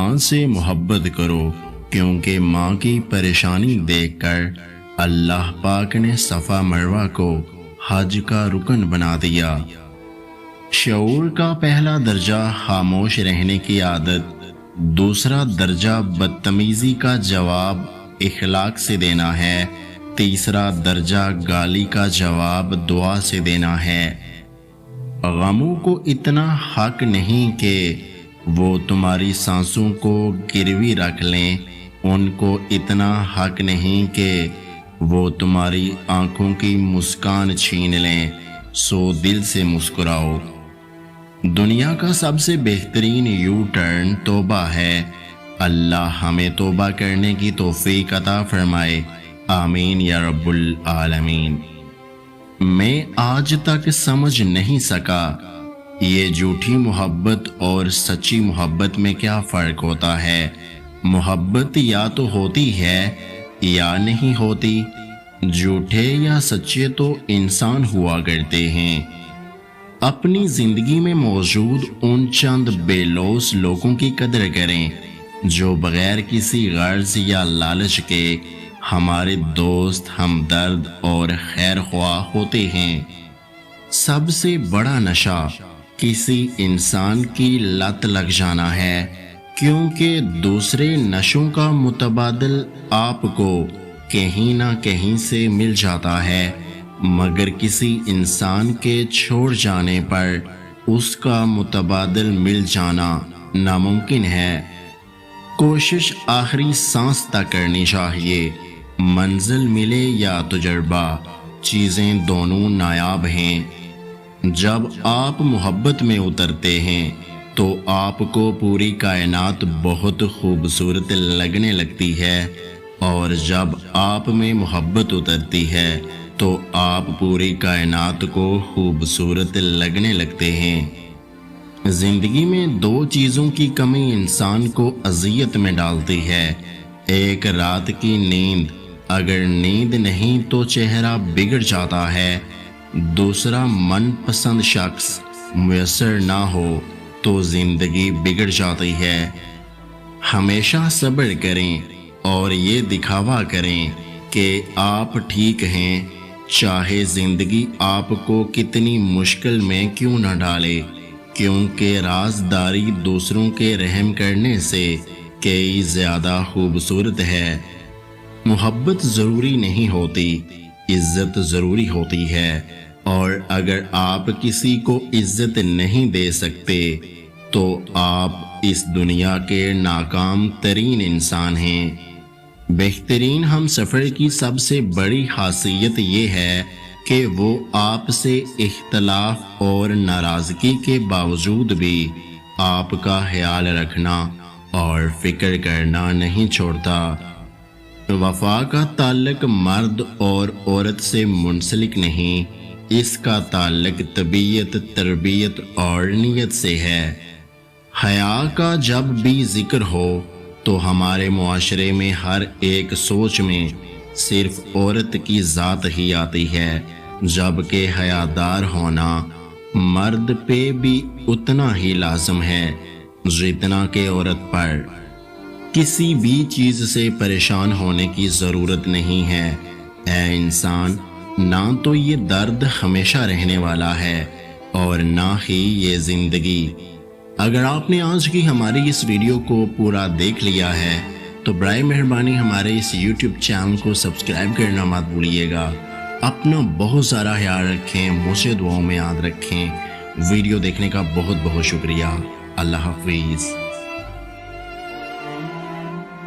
ماں سے محبت کرو، کیونکہ ماں کی پریشانی دیکھ کر اللہ پاک نے صفا مروہ کو حج کا رکن بنا دیا۔ شعور کا پہلا درجہ خاموش رہنے کی عادت، دوسرا درجہ بدتمیزی کا جواب اخلاق سے دینا ہے، تیسرا درجہ گالی کا جواب دعا سے دینا ہے۔ غموں کو اتنا حق نہیں کہ وہ تمہاری سانسوں کو گروی رکھ لیں، ان کو اتنا حق نہیں کہ وہ تمہاری آنکھوں کی مسکان چھین لیں، سو دل سے مسکراؤ۔ دنیا کا سب سے بہترین یو ٹرن توبہ ہے۔ اللہ ہمیں توبہ کرنے کی توفیق عطا فرمائے، آمین یا رب العالمین۔ میں آج تک سمجھ نہیں سکا یہ جھوٹی محبت اور سچی محبت میں کیا فرق ہوتا ہے۔ محبت یا تو ہوتی ہے یا نہیں ہوتی، جھوٹے یا سچے تو انسان ہوا کرتے ہیں۔ اپنی زندگی میں موجود ان چند بے لوث لوگوں کی قدر کریں جو بغیر کسی غرض یا لالچ کے ہمارے دوست، ہمدرد اور خیر خواہ ہوتے ہیں۔ سب سے بڑا نشہ کسی انسان کی لت لگ جانا ہے، کیونکہ دوسرے نشوں کا متبادل آپ کو کہیں نہ کہیں سے مل جاتا ہے، مگر کسی انسان کے چھوڑ جانے پر اس کا متبادل مل جانا ناممکن ہے۔ کوشش آخری سانس تک کرنی چاہیے، منزل ملے یا تجربہ، چیزیں دونوں نایاب ہیں۔ جب آپ محبت میں اترتے ہیں تو آپ کو پوری کائنات بہت خوبصورت لگنے لگتی ہے، اور جب آپ میں محبت اترتی ہے تو آپ پوری کائنات کو خوبصورت لگنے لگتے ہیں۔ زندگی میں دو چیزوں کی کمی انسان کو اذیت میں ڈالتی ہے، ایک رات کی نیند، اگر نیند نہیں تو چہرہ بگڑ جاتا ہے، دوسرا من پسند شخص میسر نہ ہو تو زندگی بگڑ جاتی ہے۔ ہمیشہ صبر کریں اور یہ دکھاوا کریں کہ آپ ٹھیک ہیں، چاہے زندگی آپ کو کتنی مشکل میں کیوں نہ ڈالے، کیونکہ رازداری دوسروں کے رحم کرنے سے کئی زیادہ خوبصورت ہے۔ محبت ضروری نہیں ہوتی، عزت ضروری ہوتی ہے، اور اگر آپ کسی کو عزت نہیں دے سکتے تو آپ اس دنیا کے ناکام ترین انسان ہیں۔ بہترین ہم سفر کی سب سے بڑی خاصیت یہ ہے کہ وہ آپ سے اختلاف اور ناراضگی کے باوجود بھی آپ کا خیال رکھنا اور فکر کرنا نہیں چھوڑتا۔ وفا کا تعلق مرد اور عورت سے منسلک نہیں، اس کا تعلق طبیعت، تربیت اور نیت سے ہے۔ حیا کا جب بھی ذکر ہو تو ہمارے معاشرے میں ہر ایک سوچ میں صرف عورت کی ذات ہی آتی ہے، جبکہ حیادار ہونا مرد پہ بھی اتنا ہی لازم ہے جتنا کہ عورت پر۔ کسی بھی چیز سے پریشان ہونے کی ضرورت نہیں ہے، اے انسان، نہ تو یہ درد ہمیشہ رہنے والا ہے اور نہ ہی یہ زندگی۔ اگر آپ نے آج کی ہماری اس ویڈیو کو پورا دیکھ لیا ہے تو برائے مہربانی ہمارے اس یوٹیوب چینل کو سبسکرائب کرنا مت بھولیے گا۔ اپنا بہت سارا خیال رکھیں، مجھے دعاؤں میں یاد رکھیں۔ ویڈیو دیکھنے کا بہت بہت شکریہ۔ اللہ حافظ۔